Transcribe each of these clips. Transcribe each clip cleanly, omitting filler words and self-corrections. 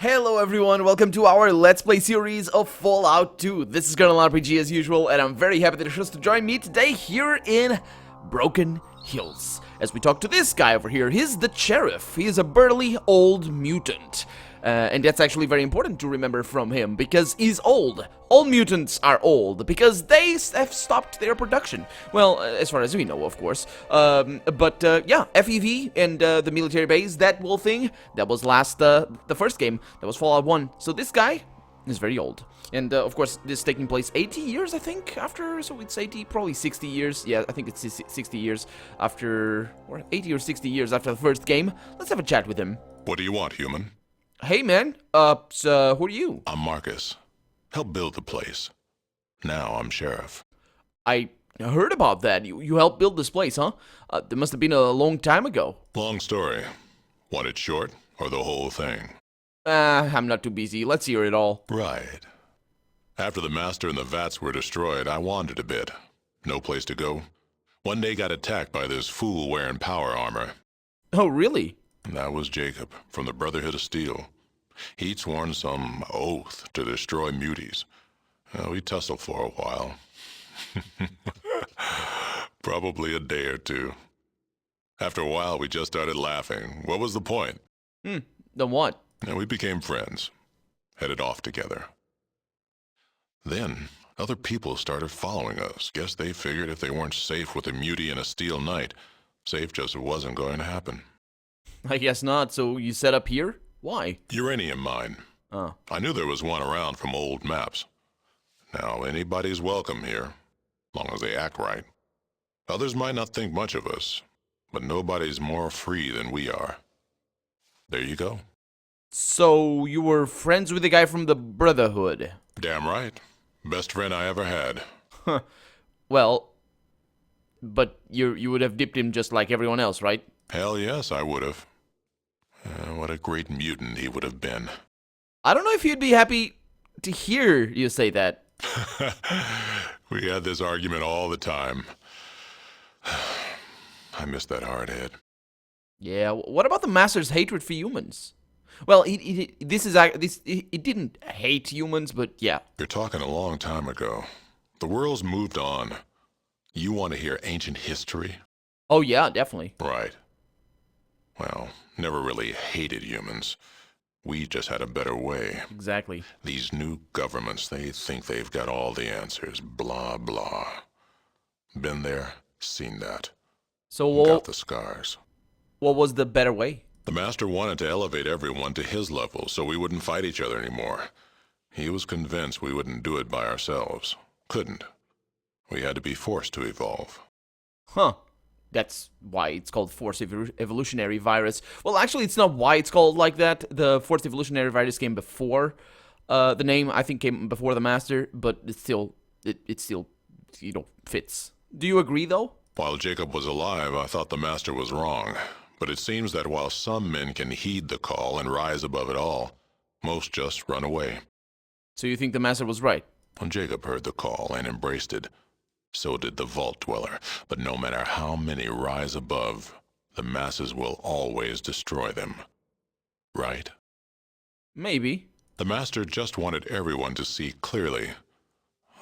Hello everyone, welcome to our Let's Play series of Fallout 2. This is Colonel RPG as usual, and I'm very happy that you're supposed to join me today here in Broken Hills. As we talk to this guy over here, he's the Sheriff. He is a burly old mutant. And that's actually very important to remember from him, because he's old. All mutants are old, because they have stopped their production. Well, as far as we know, of course. Yeah, FEV and the military base, that whole thing, that was the first game. That was Fallout 1. So this guy is very old. And, of course, this is taking place 80 years, I think, after, so it's 80, probably 60 years. Yeah, I think it's 60 years after, or 80 or 60 years after the first game. Let's have a chat with him. What do you want, human? Hey, man. So, who are you? I'm Marcus. Help build the place. Now I'm sheriff. I heard about that. You helped build this place, huh? That must have been a long time ago. Long story. Want it short or the whole thing? I'm not too busy. Let's hear it all. Right. After the master and the vats were destroyed, I wandered a bit. No place to go. One day got attacked by this fool wearing power armor. Oh, really? That was Jacob, from the Brotherhood of Steel. He'd sworn some oath to destroy muties. We tussled for a while. Probably a day or two. After a while, we just started laughing. What was the point? Then what? We became friends. Headed off together. Then, other people started following us. Guess they figured if they weren't safe with a mutie and a steel knight, safe just wasn't going to happen. I guess not. So you set up here? Why? Uranium mine. Oh. I knew there was one around from old maps. Now, anybody's welcome here, long as they act right. Others might not think much of us, but nobody's more free than we are. There you go. So you were friends with the guy from the Brotherhood? Damn right. Best friend I ever had. Well, but you would have dipped him just like everyone else, right? Hell yes, I would have. What a great mutant he would have been. I don't know if you'd be happy to hear you say that. We had this argument all the time. I miss that hard head. Yeah, what about the Master's hatred for humans? Well, he didn't hate humans, but yeah. You're talking a long time ago. The world's moved on. You want to hear ancient history? Oh yeah, definitely. Right. Well, never really hated humans. We just had a better way. Exactly. These new governments, they think they've got all the answers. Blah, blah. Been there, seen that. So got the scars. What was the better way? The master wanted to elevate everyone to his level so we wouldn't fight each other anymore. He was convinced we wouldn't do it by ourselves. Couldn't. We had to be forced to evolve. Huh. That's why it's called Forced Evolutionary Virus. Well, actually, it's not why it's called like that. The Forced Evolutionary Virus came before the name. I think came before the Master, but it still fits. Do you agree, though? While Jacob was alive, I thought the master was wrong. But it seems that while some men can heed the call and rise above it all, most just run away. So you think the Master was right? When Jacob heard the call and embraced it, so did the Vault Dweller. But no matter how many rise above, the masses will always destroy them. Right? Maybe. The Master just wanted everyone to see clearly.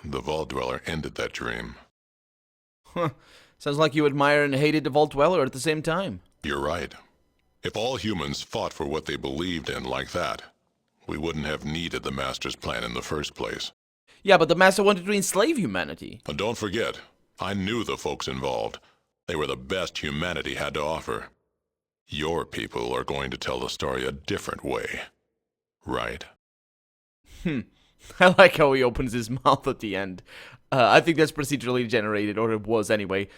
The Vault Dweller ended that dream. Huh. Sounds like you admire and hated the Vault Dweller at the same time. You're right. If all humans fought for what they believed in like that, we wouldn't have needed the Master's plan in the first place. Yeah, but the Master wanted to enslave humanity. And don't forget, I knew the folks involved. They were the best humanity had to offer. Your people are going to tell the story a different way. Right? I like how he opens his mouth at the end. I think that's procedurally generated, or it was anyway.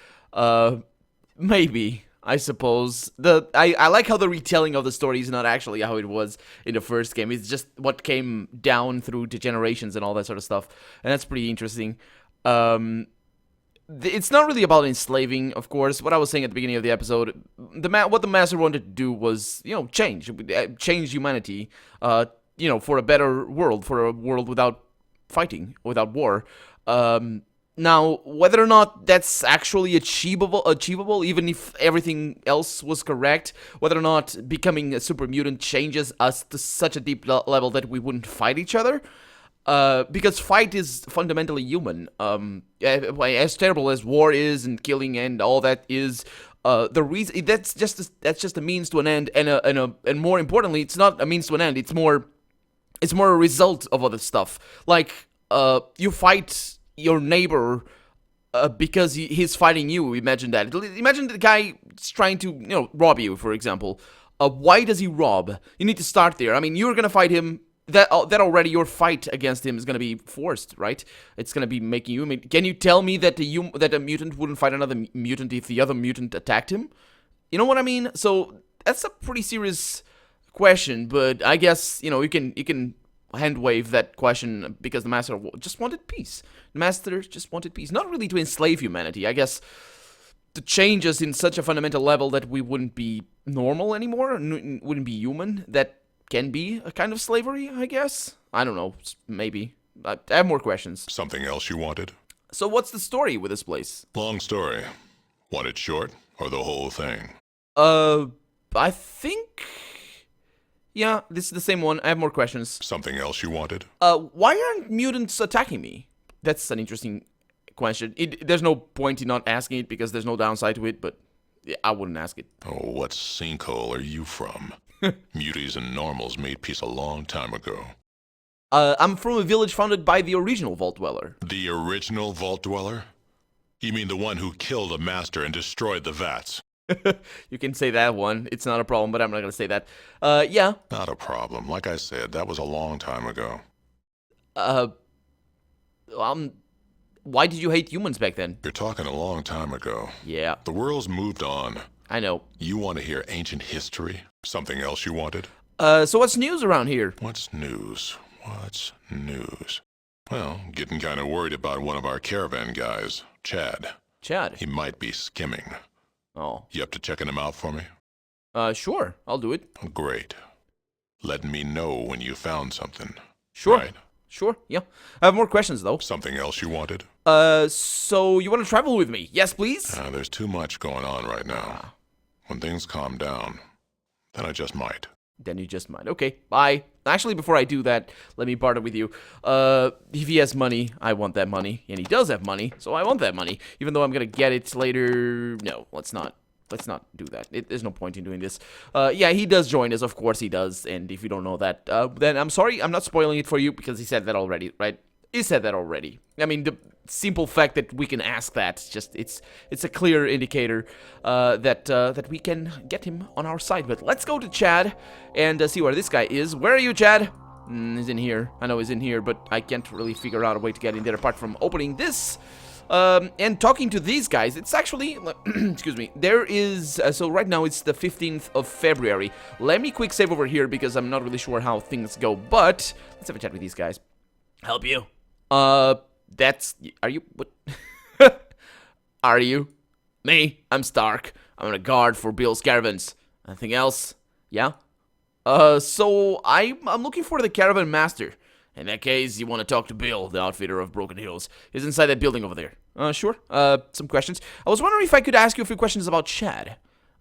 Maybe, I suppose. I like how the retelling of the story is not actually how it was in the first game. It's just what came down through the generations and all that sort of stuff. And that's pretty interesting. It's not really about enslaving, of course. What I was saying at the beginning of the episode, what the Master wanted to do was, change humanity, for a better world, for a world without fighting, without war. Now, whether or not that's actually achievable, even if everything else was correct, whether or not becoming a super mutant changes us to such a deep level that we wouldn't fight each other, because fight is fundamentally human. As terrible as war is and killing and all that is, the reason that's just a means to an end, and more importantly, it's not a means to an end. It's more a result of other stuff. Like, you fight your neighbor because he's fighting you. Imagine that. Imagine the guy is trying to, rob you, for example. Why does he rob? You need to start there. I mean, you're gonna fight him. That already your fight against him is gonna be forced, right? It's gonna be making you. Can you tell me that a mutant wouldn't fight another mutant if the other mutant attacked him? You know what I mean? So that's a pretty serious question, but I guess you can hand wave that question because the master just wanted peace. The master just wanted peace, not really to enslave humanity. I guess to change us in such a fundamental level that we wouldn't be normal anymore, wouldn't be human. That can be a kind of slavery, I guess. I don't know, maybe. I have more questions. Something else you wanted? So what's the story with this place? Long story. Want it short or the whole thing? I think... Yeah, this is the same one. I have more questions. Something else you wanted? Why aren't mutants attacking me? That's an interesting question. There's no point in not asking it because there's no downside to it, but yeah, I wouldn't ask it. Oh, what sinkhole are you from? Muties and normals made peace a long time ago. I'm from a village founded by the original Vault Dweller. The original Vault Dweller? You mean the one who killed the master and destroyed the vats? You can say that one. It's not a problem, but I'm not gonna say that. Yeah. Not a problem. Like I said, that was a long time ago. Why did you hate humans back then? You're talking a long time ago. Yeah. The world's moved on. I know. You want to hear ancient history? Something else you wanted? So what's news around here? What's news? What's news? Well, getting kind of worried about one of our caravan guys, Chad. Chad? He might be skimming. Oh. You up to checking him out for me? Sure. I'll do it. Great. Letting me know when you found something. Sure. Right? Sure, yeah. I have more questions, though. Something else you wanted? So you want to travel with me? Yes, please? There's too much going on right now. When things calm down, then I just might. Then you just might. Okay, bye. Actually, before I do that, let me barter with you. If he has money, I want that money. And he does have money, so I want that money. Even though I'm gonna get it later... No, let's not. Let's not do that. There's no point in doing this. Yeah, he does join us. Of course he does. And if you don't know that, then I'm sorry. I'm not spoiling it for you because he said that already, right? He said that already. I mean, the simple fact that we can ask that, it's a clear indicator that we can get him on our side. But let's go to Chad and see where this guy is. Where are you, Chad? He's in here. I know he's in here, but I can't really figure out a way to get in there apart from opening this. And talking to these guys, it's actually, excuse me, there is, so right now it's the 15th of February. Let me quick save over here because I'm not really sure how things go, but let's have a chat with these guys. Help you? Are you, what? Are you? Me? I'm Stark. I'm a guard for Bill's caravans. Anything else? Yeah? So I'm looking for the caravan master. In that case, you want to talk to Bill, the outfitter of Broken Hills. He's inside that building over there. Sure. Some questions. I was wondering if I could ask you a few questions about Chad.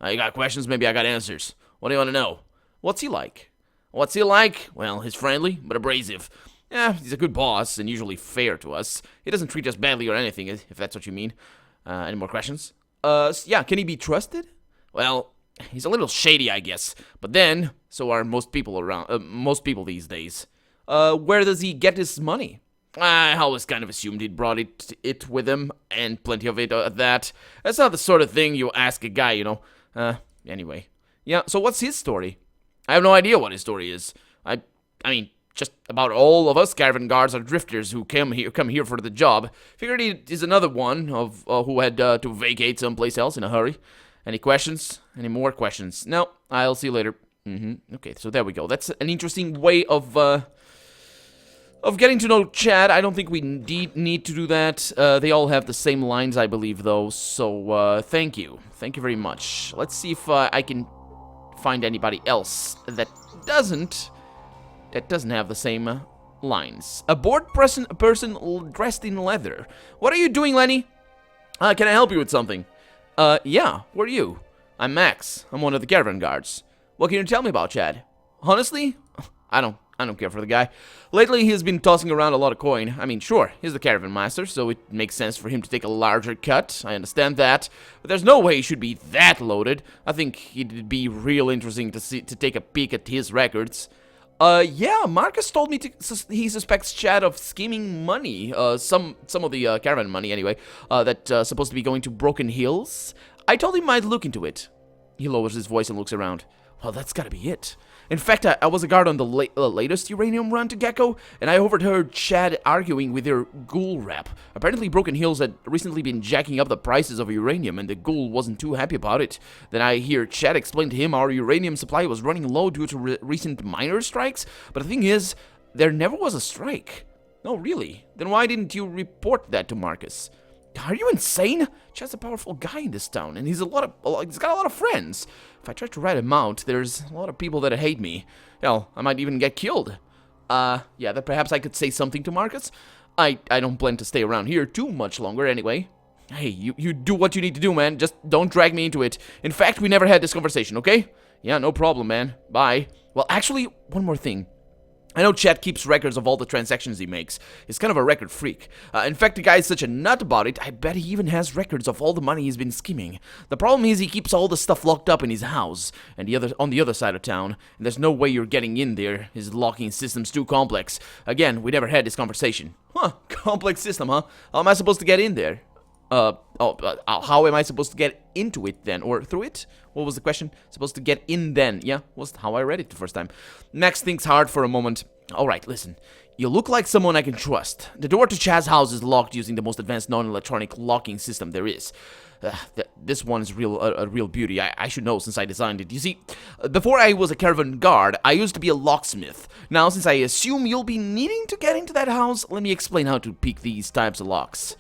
You got questions? Maybe I got answers. What do you want to know? What's he like? What's he like? Well, he's friendly, but abrasive. Yeah, he's a good boss and usually fair to us. He doesn't treat us badly or anything, if that's what you mean. Any more questions? Yeah, can he be trusted? Well, he's a little shady, I guess. But then, so are most people these days. Where does he get his money? I always kind of assumed he'd brought it with him, and plenty of it at that. That's not the sort of thing you ask a guy, you know. Anyway. Yeah, so what's his story? I have no idea what his story is. I mean, just about all of us caravan guards are drifters who come here for the job. Figured he is another one of who had to vacate someplace else in a hurry. Any questions? Any more questions? No, I'll see you later. Okay, so there we go. That's an interesting way of getting to know Chad. I don't think we need to do that. They all have the same lines, I believe, though. So, thank you. Thank you very much. Let's see if I can find anybody else that doesn't have the same lines. A bored person dressed in leather. What are you doing, Lenny? Can I help you with something? Yeah, who are you? I'm Max. I'm one of the caravan guards. What can you tell me about Chad? Honestly, I don't care for the guy. Lately, he has been tossing around a lot of coin. I mean, sure, he's the caravan master, so it makes sense for him to take a larger cut. I understand that. But there's no way he should be that loaded. I think it'd be real interesting to take a peek at his records. Yeah, Marcus told me he suspects Chad of scheming money. Some of the caravan money, anyway, that's supposed to be going to Broken Hills. I told him I'd look into it. He lowers his voice and looks around. Well, that's gotta be it. In fact, I was a guard on the latest uranium run to Gecko, and I overheard Chad arguing with their ghoul rep. Apparently, Broken Hills had recently been jacking up the prices of uranium, and the ghoul wasn't too happy about it. Then I hear Chad explain to him our uranium supply was running low due to recent miner strikes, but the thing is, there never was a strike. No, really? Then why didn't you report that to Marcus? Are you insane? Chad's a powerful guy in this town, and he's got a lot of friends. If I try to rat him out, there's a lot of people that hate me. Hell, I might even get killed. Yeah, that perhaps I could say something to Marcus. I don't plan to stay around here too much longer anyway. Hey, you do what you need to do, man. Just don't drag me into it. In fact, we never had this conversation, okay? Yeah, no problem, man. Bye. Well, actually, one more thing. I know Chad keeps records of all the transactions he makes. He's kind of a record freak. In fact, the guy is such a nut about it, I bet he even has records of all the money he's been skimming. The problem is he keeps all the stuff locked up in his house, and on the other side of town, and there's no way you're getting in there. His locking system's too complex. Again, we never had this conversation. Huh, complex system, huh? How am I supposed to get in there? How am I supposed to get into it then? Or through it? What was the question? Supposed to get in then. Yeah, was how I read it the first time. Max thinks hard for a moment. Alright, listen. You look like someone I can trust. The door to Chad's house is locked using the most advanced non-electronic locking system there is. This one is a real beauty. I should know since I designed it. You see, before I was a caravan guard, I used to be a locksmith. Now, since I assume you'll be needing to get into that house, let me explain how to pick these types of locks.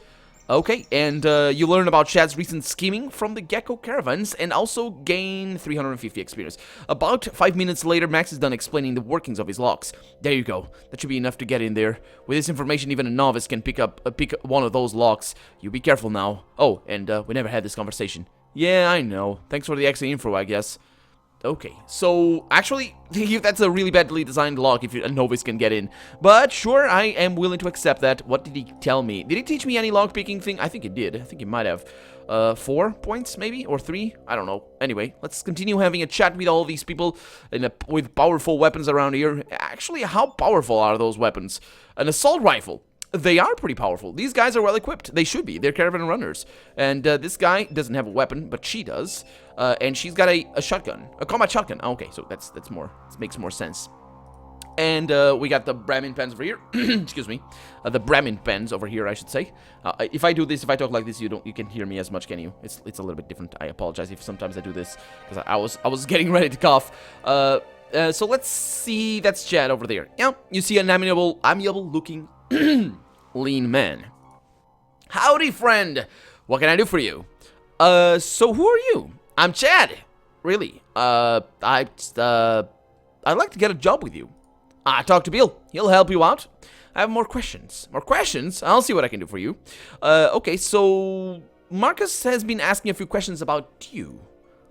Okay, and you learn about Chad's recent scheming from the Gecko caravans and also gain 350 experience. About 5 minutes later, Max is done explaining the workings of his locks. There you go. That should be enough to get in there. With this information, even a novice can pick one of those locks. You be careful now. Oh, and we never had this conversation. Yeah, I know. Thanks for the extra info, I guess. Okay, so actually, that's a really badly designed lock if a novice can get in. But sure, I am willing to accept that. What did he tell me? Did he teach me any lock picking thing? I think he did. I think he might have. 4 points maybe? Or 3? I don't know. Anyway, let's continue having a chat with all these people with powerful weapons around here. Actually, how powerful are those weapons? An assault rifle. They are pretty powerful. These guys are well equipped. They should be. They're caravan runners. And this guy doesn't have a weapon, but she does. And she's got a shotgun, a combat shotgun. Okay, so that's more. This makes more sense. And we got the Brahmin pens over here. Excuse me, the Brahmin pens over here, I should say. If I talk like this, you can hear me as much, can you? It's a little bit different. I apologize if sometimes I do this because I was getting ready to cough. So let's see. That's Chad over there. Yeah, you see an amiable looking lean man. Howdy, friend. What can I do for you? So who are you? I'm Chad. Really? I'd like to get a job with you. I talked to Bill. He'll help you out. I have more questions. More questions? I'll see what I can do for you. Okay, so Marcus has been asking a few questions about you.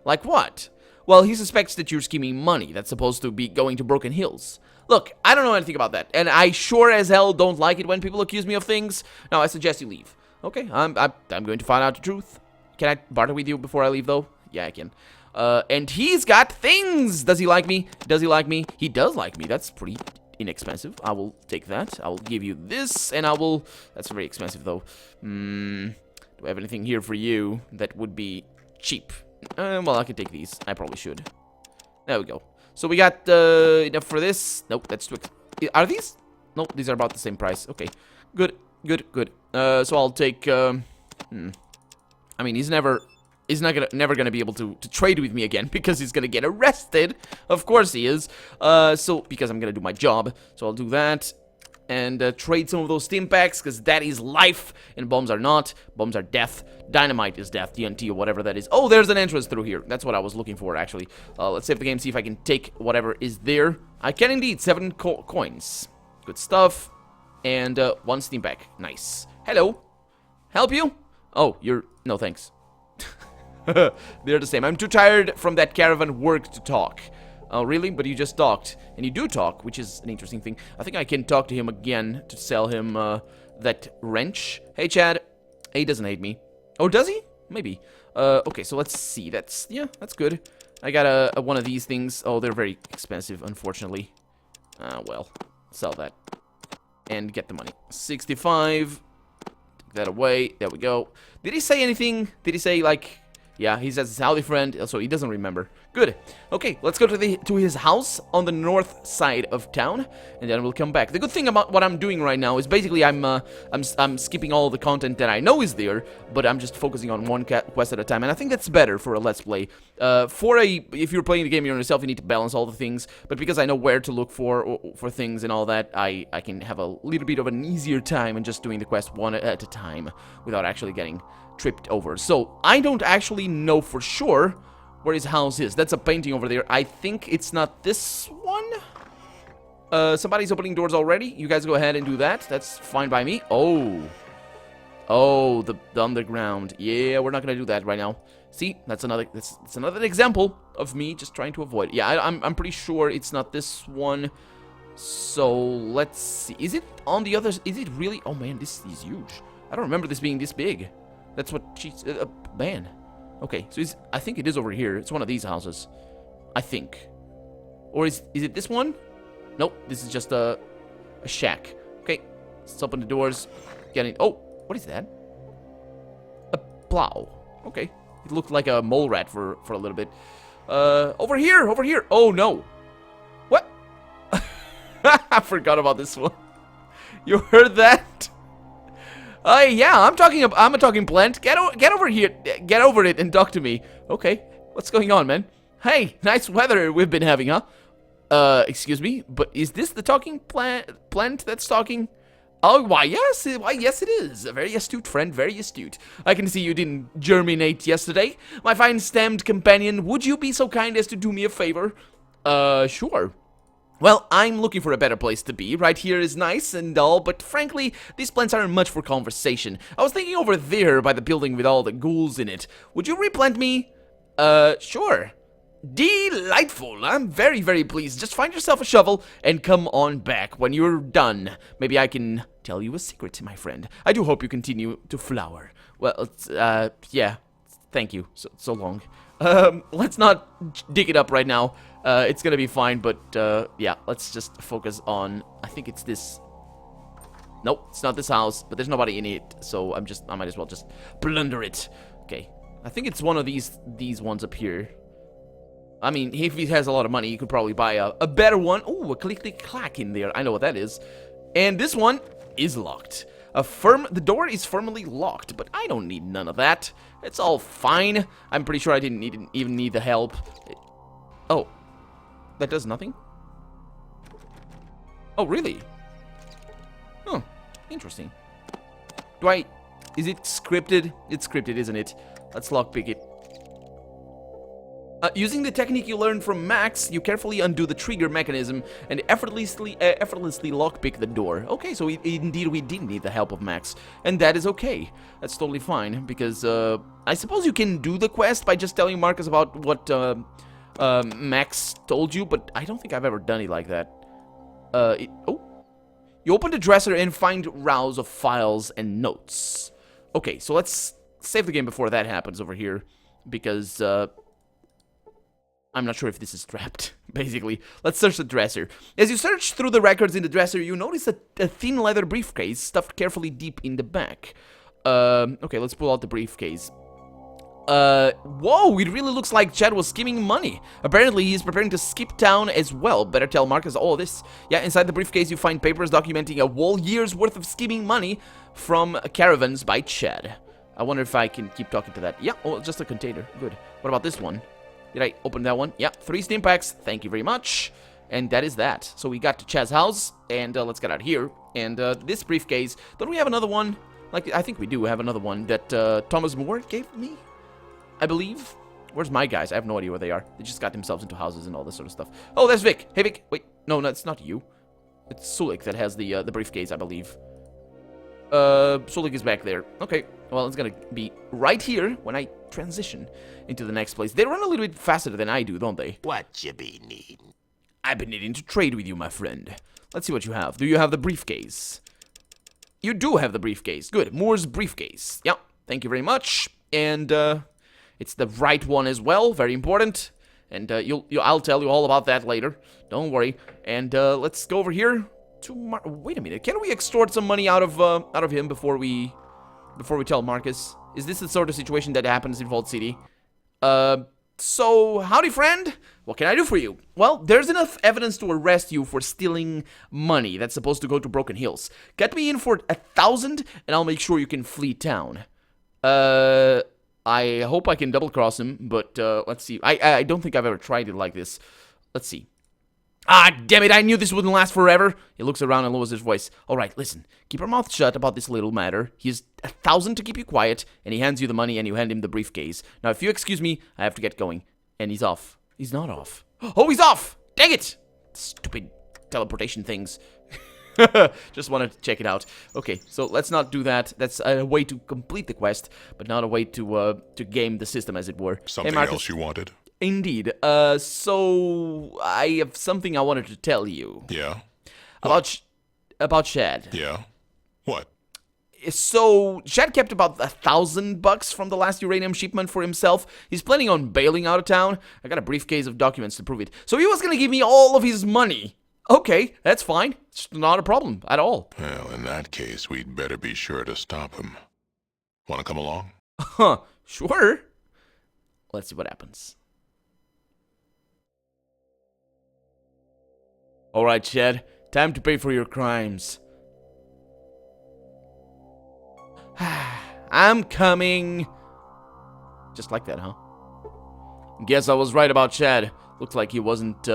Like what? Well, he suspects that you're scheming money that's supposed to be going to Broken Hills. Look, I don't know anything about that, and I sure as hell don't like it when people accuse me of things. Now, I suggest you leave. Okay, I'm going to find out the truth. Can I barter with you before I leave, though? Yeah, I can. And he's got things! Does he like me? Does he like me? He does like me. That's pretty inexpensive. I will take that. I will give you this, and I will... That's very expensive, though. Do I have anything here for you that would be cheap? Well, I could take these. I probably should. There we go. So we got enough for this. Nope, that's too... Are these? Nope, these are about the same price. Okay. Good, good, good. So I'll take... I mean, he's never gonna be able to trade with me again because he's gonna get arrested. Of course he is. So because I'm gonna do my job, so I'll do that and trade some of those stim packs because that is life and bombs are not. Bombs are death. Dynamite is death. TNT or whatever that is. Oh, there's an entrance through here. That's what I was looking for actually. Let's save the game. See if I can take whatever is there. I can indeed. 7 coins. Good stuff. And one steam pack. Nice. Hello. Help you? Oh, you're... No, thanks. They're the same. I'm too tired from that caravan work to talk. Oh, really? But you just talked. And you do talk, which is an interesting thing. I think I can talk to him again to sell him that wrench. Hey, Chad. He doesn't hate me. Oh, does he? Maybe. Okay, so let's see. That's good. I got one of these things. Oh, they're very expensive, unfortunately. Well, sell that. And get the money. 65. Take that away. There we go. Did he say anything? Did he say, like... Yeah, he says howdy friend, so he doesn't remember. Good. Okay, let's go to his house on the north side of town, and then we'll come back. The good thing about what I'm doing right now is basically I'm skipping all the content that I know is there, but I'm just focusing on one quest at a time, and I think that's better for a let's play. If you're playing the game yourself, you need to balance all the things, but because I know where to look for things and all that, I can have a little bit of an easier time in just doing the quest one at a time without actually getting tripped over. So I don't actually know for sure where his house is. That's a painting over there. I think it's not this one. Somebody's opening doors already. You guys go ahead and do that. That's fine by me. Oh, the underground. Yeah, we're not gonna do that right now. See, that's another example of me just trying to avoid. Yeah, I'm pretty sure it's not this one. So let's see. Is it on the other? Is it really? Oh man, this is huge. I don't remember this being this big. That's what she's... man. Okay, so I think it is over here. It's one of these houses. I think. Or is it this one? Nope, this is just a shack. Okay, let's open the doors. Get in. Oh, what is that? A plow. Okay. It looked like a mole rat for a little bit. Over here, over here. Oh, no. What? I forgot about this one. You heard that? Yeah, I'm a talking plant. Get over here. Get over it and talk to me. Okay, what's going on, man? Hey, nice weather we've been having, huh? Excuse me, but is this the talking plant that's talking? Oh, why yes it is. A very astute friend, very astute. I can see you didn't germinate yesterday. My fine stemmed companion, would you be so kind as to do me a favor? Sure. Well, I'm looking for a better place to be. Right here is nice and all, but frankly, these plants aren't much for conversation. I was thinking over there by the building with all the ghouls in it. Would you replant me? Sure. Delightful. I'm very, very pleased. Just find yourself a shovel and come on back when you're done. Maybe I can tell you a secret, my friend. I do hope you continue to flower. Well, yeah. Thank you. So long. Let's not dig it up right now. It's gonna be fine, but, yeah, let's just focus on, I think it's this. Nope, it's not this house, but there's nobody in it, so I might as well just plunder it. Okay, I think it's one of these ones up here. I mean, if he has a lot of money, he could probably buy a better one. Ooh, a click-click-clack in there, I know what that is. And this one is locked. The door is firmly locked, but I don't need none of that. It's all fine. I'm pretty sure I didn't even need the help. Oh. That does nothing? Oh, really? Huh. Interesting. Is it scripted? It's scripted, isn't it? Let's lockpick it. Using the technique you learned from Max, you carefully undo the trigger mechanism and effortlessly lockpick the door. Okay, so indeed we did need the help of Max, and that is okay. That's totally fine, because I suppose you can do the quest by just telling Marcus about what Max told you, but I don't think I've ever done it like that. You open the dresser and find rows of files and notes. Okay, so let's save the game before that happens over here, because I'm not sure if this is trapped, basically. Let's search the dresser. As you search through the records in the dresser, you notice a thin leather briefcase stuffed carefully deep in the back. Okay, let's pull out the briefcase. Whoa, it really looks like Chad was skimming money. Apparently, he's preparing to skip town as well. Better tell Marcus all this. Yeah, inside the briefcase, you find papers documenting a whole year's worth of skimming money from caravans by Chad. I wonder if I can keep talking to that. Yeah, oh, just a container. Good. What about this one? Did I open that one? Yeah, 3 steam packs. Thank you very much. And that is that. So we got to Chad's house, and let's get out here. And this briefcase, don't we have another one? Like, I think we do have another one that Thomas Moore gave me, I believe. Where's my guys? I have no idea where they are. They just got themselves into houses and all this sort of stuff. Oh, there's Vic. Hey, Vic. Wait, no, that's not you. It's Sulik that has the briefcase, I believe. Sulik is back there. Okay, well, it's gonna be right here when I transition into the next place. They run a little bit faster than I do, don't they? What you be needing? I've been needing to trade with you, my friend. Let's see what you have. Do you have the briefcase? You do have the briefcase. Good. Moore's briefcase. Yeah, thank you very much. And it's the right one as well. Very important. And I'll tell you all about that later. Don't worry. And let's go over here to wait a minute. Can we extort some money out of him before we tell Marcus? Is this the sort of situation that happens in Vault City? So, howdy, friend. What can I do for you? Well, there's enough evidence to arrest you for stealing money that's supposed to go to Broken Hills. Get me in for 1,000, and I'll make sure you can flee town. I hope I can double-cross him, but, let's see. I don't think I've ever tried it like this. Let's see. Ah, damn it, I knew this wouldn't last forever. He looks around and lowers his voice. All right, listen. Keep your mouth shut about this little matter. He's 1,000 to keep you quiet, and he hands you the money, and you hand him the briefcase. Now, if you excuse me, I have to get going. And he's off. He's not off. Oh, he's off! Dang it! Stupid teleportation things. Just wanted to check it out. Okay, so let's not do that. That's a way to complete the quest, but not a way to game the system, as it were. Something else you wanted? Indeed. So I have something I wanted to tell you. Yeah? About Shad. Yeah? What? So, Shad kept about $1,000 from the last uranium shipment for himself. He's planning on bailing out of town. I got a briefcase of documents to prove it. So he was gonna give me all of his money. Okay, that's fine. It's not a problem at all. Well, in that case, we'd better be sure to stop him. Want to come along? Huh, sure. Let's see what happens. Alright, Shad. Time to pay for your crimes. I'm coming. Just like that, huh? Guess I was right about Shad. Looks like he wasn't,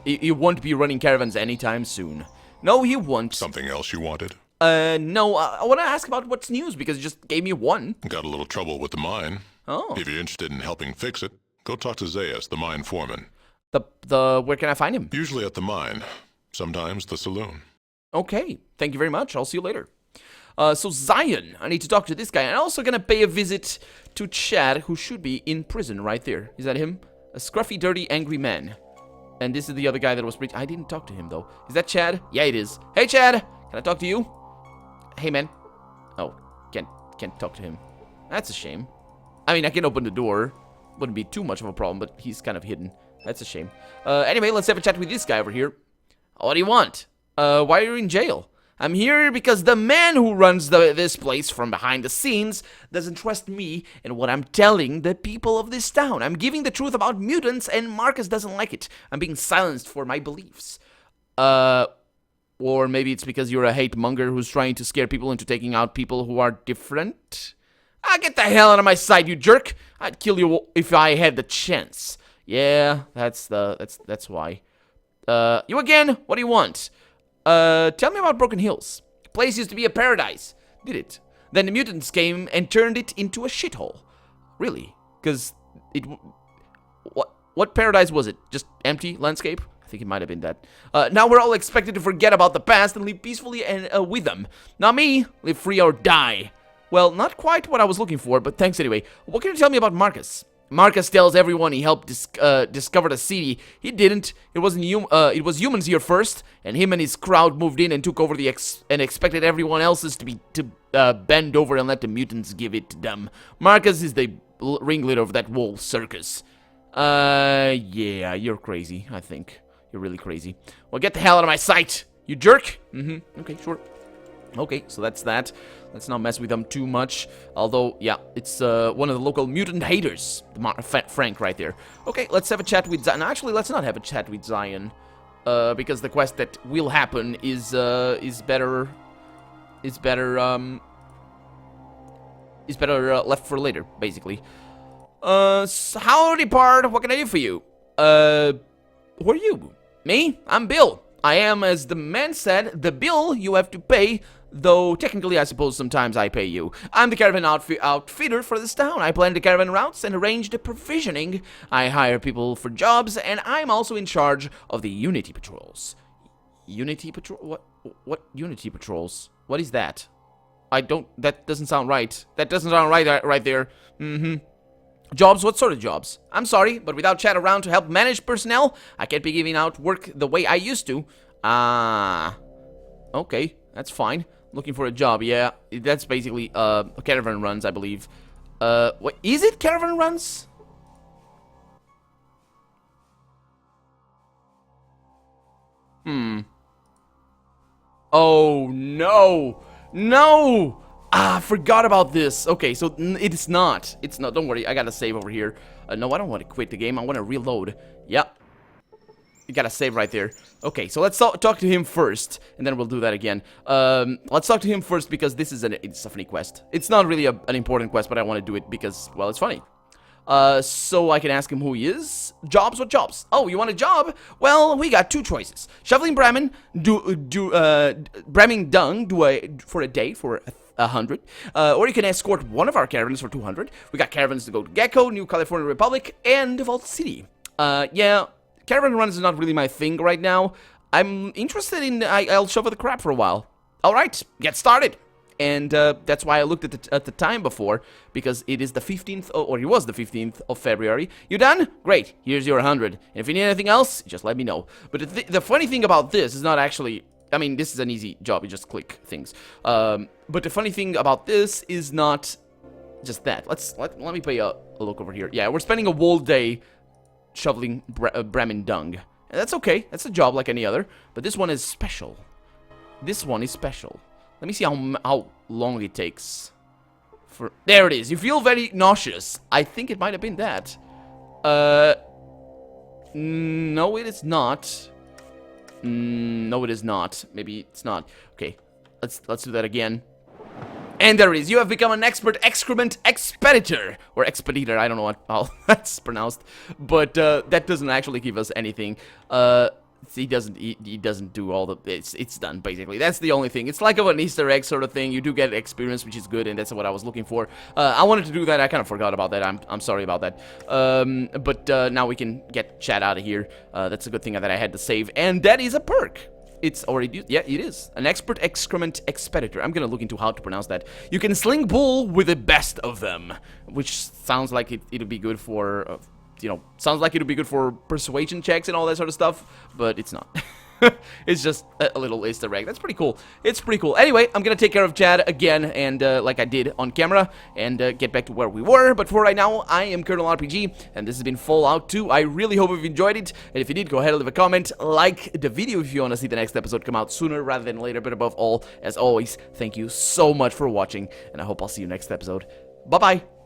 he won't be running caravans anytime soon. No, he won't. Something else you wanted? No, I want to ask about what's news, because he just gave me one. Got a little trouble with the mine. Oh. If you're interested in helping fix it, go talk to Zaius, the mine foreman. Where can I find him? Usually at the mine. Sometimes the saloon. Okay, thank you very much. I'll see you later. So Zion, I need to talk to this guy. I'm also gonna pay a visit to Chad, who should be in prison right there. Is that him? A scruffy, dirty, angry man. And this is the other guy that was I didn't talk to him, though. Is that Chad? Yeah, it is. Hey, Chad! Can I talk to you? Hey, man. Oh, can't talk to him. That's a shame. I mean, I can open the door. Wouldn't be too much of a problem, but he's kind of hidden. That's a shame. Anyway, let's have a chat with this guy over here. What do you want? Why are you in jail? I'm here because the man who runs this place from behind the scenes doesn't trust me and what I'm telling the people of this town. I'm giving the truth about mutants and Marcus doesn't like it. I'm being silenced for my beliefs. Or maybe it's because you're a hate monger who's trying to scare people into taking out people who are different? Ah, get the hell out of my sight, you jerk! I'd kill you if I had the chance. Yeah, that's why. You again? What do you want? Tell me about Broken Hills. The place used to be a paradise. Did it? Then the mutants came and turned it into a shithole. Really? Because it... What paradise was it? Just empty landscape? I think it might have been that. Now we're all expected to forget about the past and live peacefully and with them. Not me. Live free or die. Well, not quite what I was looking for, but thanks anyway. What can you tell me about Marcus? Marcus tells everyone he helped discover the city. He didn't. It was humans here first, and him and his crowd moved in and took over and expected everyone else's to bend over and let the mutants give it to them. Marcus is the ringleader of that whole circus. Yeah, you're crazy. I think you're really crazy. Well, get the hell out of my sight, you jerk. Okay, sure. Okay, so that's that. Let's not mess with them too much. Although, yeah, it's one of the local mutant haters. Frank right there. Okay, let's have a chat with Zion. Actually, let's not have a chat with Zion. Because the quest that will happen is better left for later, basically. Howdy, Pard. What can I do for you? Who are you? Me? I'm Bill. I am, as the man said, the bill you have to pay, though technically I suppose sometimes I pay you. I'm the caravan outfitter for this town. I plan the caravan routes and arrange the provisioning. I hire people for jobs, and I'm also in charge of the Unity patrols. Unity patrol? What Unity patrols? What is that? I don't... That doesn't sound right. That doesn't sound right right there. Jobs? What sort of jobs? I'm sorry, but without chat around to help manage personnel, I can't be giving out work the way I used to. Okay, that's fine. Looking for a job, yeah. That's basically, caravan runs, I believe. What, is it caravan runs? Oh, no! No! I forgot about this. Okay, so it's not. It's not. Don't worry, I gotta save over here. No, I don't want to quit the game. I want to reload. Yep. You gotta save right there. Okay, so let's talk to him first, and then we'll do that again. Let's talk to him first because this is it's a funny quest. It's not really an important quest, but I want to do it because, well, it's funny. So I can ask him who he is. Jobs? What jobs? Oh, you want a job? Well, we got two choices. Shoveling Bremen, Bremen dung, for a day for 100. Or you can escort one of our caravans for 200. We got caravans to go to Gecko, New California Republic, and Vault City. Yeah, caravan runs is not really my thing right now. I'm interested in, I'll shovel the crap for a while. Alright, get started. And that's why I looked at the time before, because it is the 15th, or it was the 15th of February. You done? Great, here's your 100. And if you need anything else, just let me know. But the funny thing about this is not actually, I mean, this is an easy job, you just click things. But the funny thing about this is not just that. Let me pay a look over here. Yeah, we're spending a whole day shoveling Bremen dung. And that's okay, that's a job like any other. But this one is special. This one is special. Let me see how long it takes. There it is. You feel very nauseous. I think it might have been that. No, it is not. No, it is not. Maybe it's not. Okay, let's do that again. And there it is. You have become an expert excrement expeditor. Or expeditor. I don't know how that's pronounced. But that doesn't actually give us anything. He doesn't do all the... It's done, basically. That's the only thing. It's like an Easter egg sort of thing. You do get experience, which is good, and that's what I was looking for. I wanted to do that. I kind of forgot about that. I'm sorry about that. But now we can get chat out of here. That's a good thing that I had to save. And that is a perk. It's already... Yeah, it is. An expert excrement expeditor. I'm gonna look into how to pronounce that. You can sling bull with the best of them. Which sounds like it'll be good for... you know, sounds like it would be good for persuasion checks and all that sort of stuff, but it's not. It's just a little Easter egg. That's pretty cool. It's pretty cool. Anyway, I'm gonna take care of Chad again, and like I did on camera, and get back to where we were. But for right now, I am Colonel RPG, and this has been Fallout 2. I really hope you've enjoyed it, and if you did, go ahead and leave a comment, like the video if you want to see the next episode come out sooner rather than later. But above all, as always, thank you so much for watching, and I hope I'll see you next episode. Bye-bye!